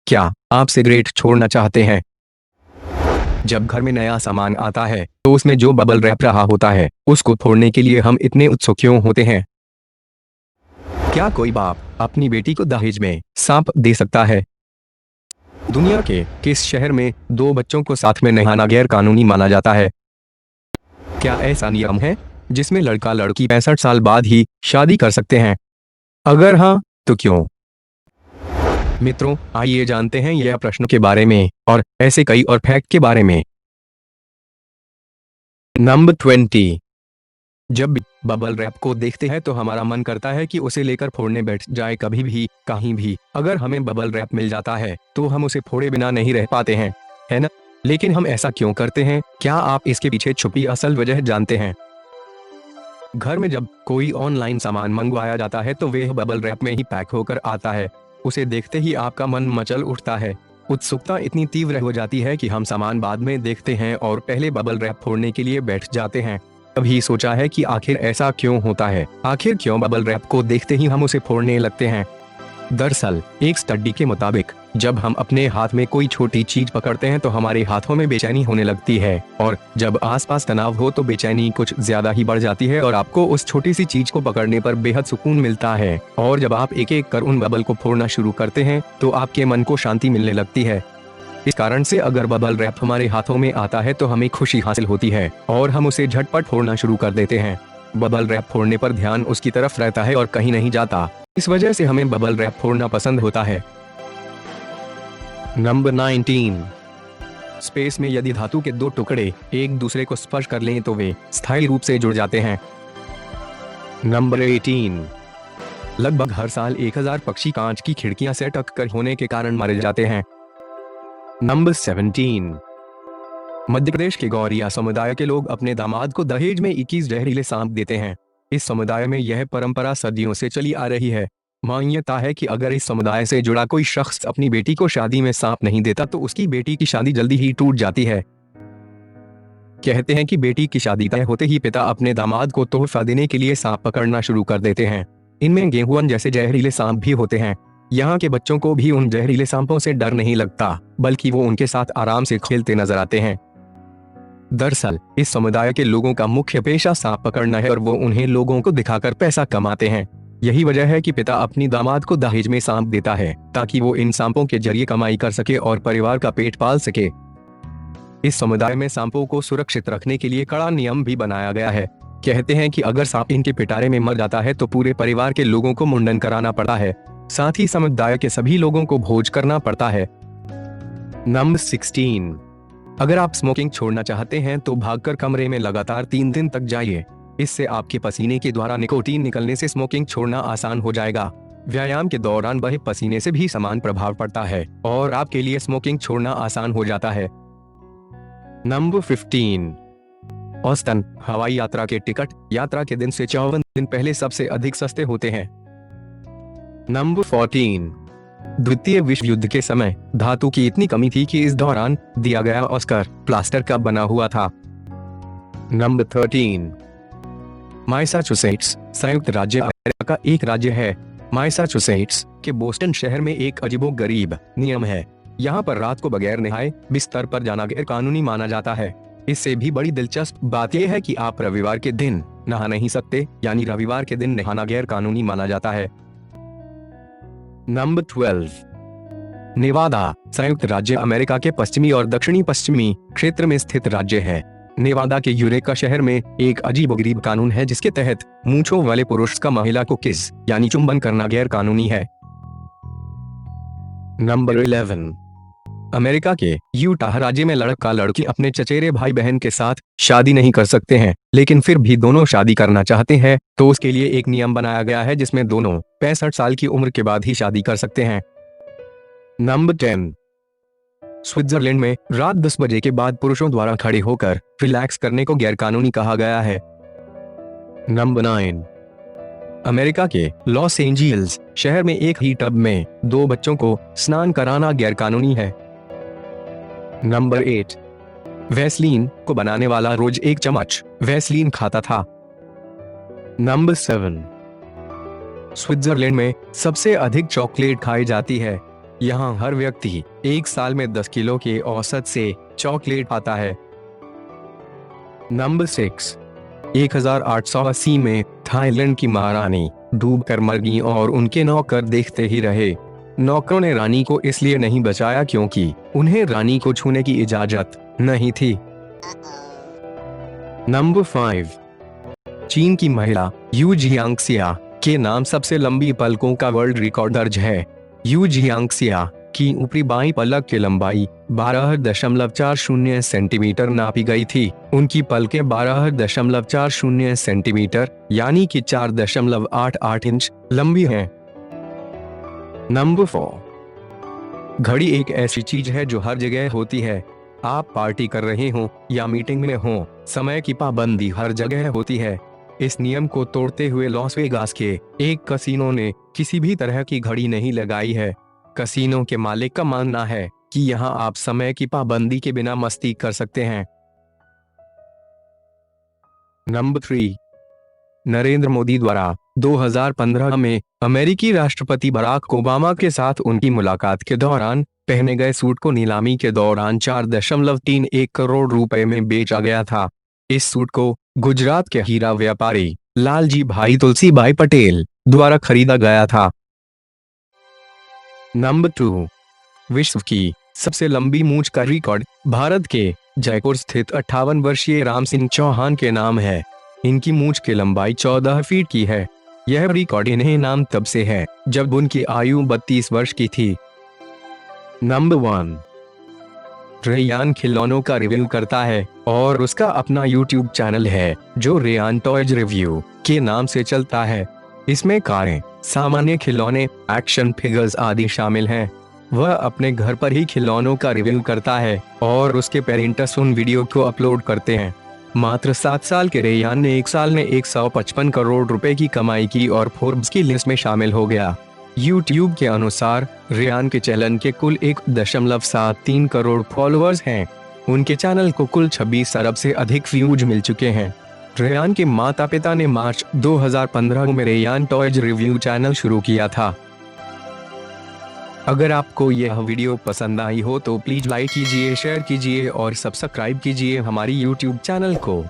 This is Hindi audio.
क्या आप सिगरेट छोड़ना चाहते हैं? जब घर में नया सामान आता है तो उसमें जो बबल रैप रहा होता है उसको फोड़ने के लिए हम इतने उत्सुक क्यों होते हैं? क्या कोई बाप अपनी बेटी को दहेज में सांप दे सकता है? दुनिया के किस शहर में दो बच्चों को साथ में नहाना गैर कानूनी माना जाता है? क्या ऐसा नियम है जिसमें लड़का लड़की 65 साल बाद ही शादी कर सकते हैं? अगर हाँ, तो क्यों? मित्रों, आइए जानते हैं यह प्रश्न के बारे में और ऐसे कई और फैक्ट के बारे में। नंबर 20। जब भी बबल रैप को देखते हैं तो हमारा मन करता है कि उसे लेकर फोड़ने बैठ जाए कभी भी कहीं भी। अगर हमें बबल रैप मिल जाता है तो हम उसे फोड़े बिना नहीं रह पाते हैं, है ना? लेकिन हम ऐसा क्यों करते हैं? क्या आप इसके पीछे छुपी असल वजह जानते हैं? घर में जब कोई ऑनलाइन सामान मंगवाया जाता है तो वह बबल रैप में ही पैक होकर आता है। उसे देखते ही आपका मन मचल उठता है। उत्सुकता इतनी तीव्र हो जाती है कि हम सामान बाद में देखते हैं और पहले बबल रैप फोड़ने के लिए बैठ जाते हैं। कभी सोचा है कि आखिर ऐसा क्यों होता है? आखिर क्यों बबल रैप को देखते ही हम उसे फोड़ने लगते हैं? दरअसल एक स्टडी के मुताबिक जब हम अपने हाथ में कोई छोटी चीज पकड़ते हैं तो हमारे हाथों में बेचैनी होने लगती है, और जब आसपास तनाव हो तो बेचैनी कुछ ज्यादा ही बढ़ जाती है और आपको उस छोटी सी चीज को पकड़ने पर बेहद सुकून मिलता है। और जब आप एक एक कर उन बबल को फोड़ना शुरू करते हैं तो आपके मन को शांति मिलने लगती है। इस कारण से अगर बबल रैप हमारे हाथों में आता है तो हमें खुशी हासिल होती है और हम उसे झटपट फोड़ना शुरू कर देते हैं। बबल रैप फोड़ने पर ध्यान उसकी तरफ रहता है और कहीं नहीं जाता। इस वजह से हमें बबल रैप फोड़ना पसंद होता है। नंबर 19। स्पेस में यदि धातु के दो टुकड़े एक दूसरे को स्पर्श कर लें तो वे स्थायी रूप से जुड़ जाते हैं। नंबर 18। लगभग हर साल 1000 पक्षी कांच की खिड़कियां से टक कर होने के कारण मारे जाते हैं। नंबर 17। मध्य प्रदेश के गौरिया समुदाय के लोग अपने दामाद को दहेज में 21 जहरीले सांप देते हैं। इस समुदाय में यह परंपरा सदियों से चली आ रही है। मान्यता है कि अगर इस समुदाय से जुड़ा कोई शख्स अपनी बेटी को शादी में सांप नहीं देता तो उसकी बेटी की शादी जल्दी ही टूट जाती है। कहते हैं कि बेटी की शादी तय होते ही पिता अपने दामाद को तोहफा देने के लिए सांप पकड़ना शुरू कर देते हैं। इनमें गेहूं जैसे जहरीले सांप भी होते हैं। यहाँ के बच्चों को भी उन जहरीले सांपों से डर नहीं लगता, बल्कि वो उनके साथ आराम से खेलते नजर आते हैं। दरअसल इस समुदाय के लोगों का मुख्य पेशा सांप पकड़ना है और वो उन्हें लोगों को दिखाकर पैसा कमाते हैं। यही वजह है कि पिता अपनी दामाद को दहेज में सांप देता है ताकि वो इन सांपों के जरिए कमाई कर सके और परिवार का पेट पाल सके। इस समुदाय में सांपों को सुरक्षित रखने के लिए कड़ा नियम भी बनाया गया है। कहते हैं कि अगर सांप इनके पिटारे में मर जाता है तो पूरे परिवार के लोगों को मुंडन कराना पड़ता है, साथ ही समुदाय के सभी लोगों को भोज करना पड़ता है। नंबर 16। अगर आप स्मोकिंग छोड़ना चाहते हैं तो भागकर कमरे में लगातार 3 दिन तक जाइए। इससे आपके पसीने के द्वारा निकोटीन निकलने से स्मोकिंग छोड़ना आसान हो जाएगा। व्यायाम के दौरान बहे पसीने से भी समान प्रभाव पड़ता है और आपके लिए स्मोकिंग छोड़ना आसान हो जाता है। नंबर 15। औसतन हवाई यात्रा के टिकट यात्रा के दिन से 54 दिन पहले सबसे अधिक सस्ते होते हैं। नंबर 14। द्वितीय विश्व युद्ध के समय धातु की इतनी कमी थी कि इस दौरान दिया गया ऑस्कर प्लास्टर का बना हुआ था। नंबर 13। मैसाचुसेट्स संयुक्त राज्य अमेरिका का एक राज्य है। मैसाचुसेट्स के बोस्टन शहर में एक अजीबोगरीब नियम है। यहाँ पर रात को बगैर नहाए बिस्तर पर जाना गैर कानूनी माना जाता है। इससे भी बड़ी दिलचस्प बात यह है कि आप रविवार के दिन नहा नहीं सकते, यानी रविवार के दिन नहाना गैर कानूनी माना जाता है। नंबर 12। नेवादा संयुक्त राज्य अमेरिका के पश्चिमी और दक्षिणी पश्चिमी क्षेत्र में स्थित राज्य है। नेवादा के यूरेका शहर में एक अजीबोगरीब कानून है जिसके तहत मूंछों वाले पुरुष का महिला को किस यानी चुंबन करना गैर कानूनी है। नंबर 11। अमेरिका के यूटाह राज्य में लड़का लड़की अपने चचेरे भाई बहन के साथ शादी नहीं कर सकते हैं, लेकिन फिर भी दोनों शादी करना चाहते हैं तो उसके लिए एक नियम बनाया गया है जिसमें दोनों 65 साल की उम्र के बाद ही शादी कर सकते हैं। नंबर 10। स्विट्जरलैंड में रात 10 बजे के बाद पुरुषों द्वारा खड़े होकर रिलैक्स करने को गैरकानूनी कहा गया है। नंबर 9। अमेरिका के लॉस एंजिल्स शहर में एक ही टब में 2 बच्चों को स्नान कराना गैरकानूनी है। नंबर 8। वैसलीन को बनाने वाला रोज 1 चम्मच वैसलीन खाता था। नंबर 7। स्विट्जरलैंड में सबसे अधिक चॉकलेट खाई जाती है। यहाँ हर व्यक्ति एक साल में 10 किलो के औसत से चॉकलेट खाता है। नंबर 6। 1880 में थाईलैंड की महारानी डूबकर मर गईं और उनके नौकर देखते ही रहे। नौकरों ने रानी को इसलिए नहीं बचाया क्योंकि उन्हें रानी को छूने की इजाजत नहीं थी। नंबर 5। चीन की महिला यू जियांगसिया के नाम सबसे लंबी पलकों का वर्ल्ड रिकॉर्ड दर्ज है। यू जियांगसिया की ऊपरी बाईं पलक की लंबाई 12.40 सेंटीमीटर नापी गई थी। उनकी पलकें 12.40 सेंटीमीटर यानी कि 4.88 इंच लंबी हैं। नंबर 4। घड़ी एक ऐसी चीज है जो हर जगह होती है। आप पार्टी कर रहे हो या मीटिंग में हो, समय की पाबंदी हर जगह होती है। इस नियम को तोड़ते हुए लॉस वेगास के एक कसीनो ने किसी भी तरह की घड़ी नहीं लगाई है। कसीनो के मालिक का मानना है कि यहां आप समय की पाबंदी के बिना मस्ती कर सकते हैं। नंबर 3। नरेंद्र मोदी द्वारा 2015 में अमेरिकी राष्ट्रपति बराक ओबामा के साथ उनकी मुलाकात के दौरान पहने गए सूट को नीलामी के दौरान 4.31 करोड़ रुपए में बेचा गया था। इस सूट को गुजरात के हीरा व्यापारी लालजी भाई तुलसीभाई पटेल द्वारा खरीदा गया था। नंबर 2। विश्व की सबसे लंबी मूंछ का रिकॉर्ड भारत के जयपुर स्थित 58 वर्षीय राम सिंह चौहान के नाम है। इनकी मूंछ की लंबाई 14 फीट की है। यह रिकॉर्ड इन्हें नाम तब से है जब उनकी आयु 32 वर्ष की थी। नंबर 1। रेयान खिलौनों का रिव्यू करता है और उसका अपना YouTube चैनल है जो रेयान टॉयज रिव्यू के नाम से चलता है। इसमें कारें, सामान्य खिलौने, एक्शन फिगर्स आदि शामिल हैं। वह अपने घर पर ही खिलौनों का रिव्यू करता है और उसके पेरेंट्स उन वीडियो को अपलोड करते हैं। मात्र 7 साल के रेयान ने एक साल में 155 करोड़ रुपए की कमाई की और फोर्ब्स की लिस्ट में शामिल हो गया। YouTube के अनुसार रेयान के चैनल के कुल 1.73 करोड़ फॉलोअर्स हैं। उनके चैनल को कुल 26 अरब से अधिक व्यूज मिल चुके हैं। रेयान के माता पिता ने मार्च 2015 में रेयान टॉयज रिव्यू चैनल शुरू किया था। अगर आपको यह वीडियो पसंद आई हो तो प्लीज लाइक कीजिए, शेयर कीजिए और सब्सक्राइब कीजिए हमारी YouTube चैनल को।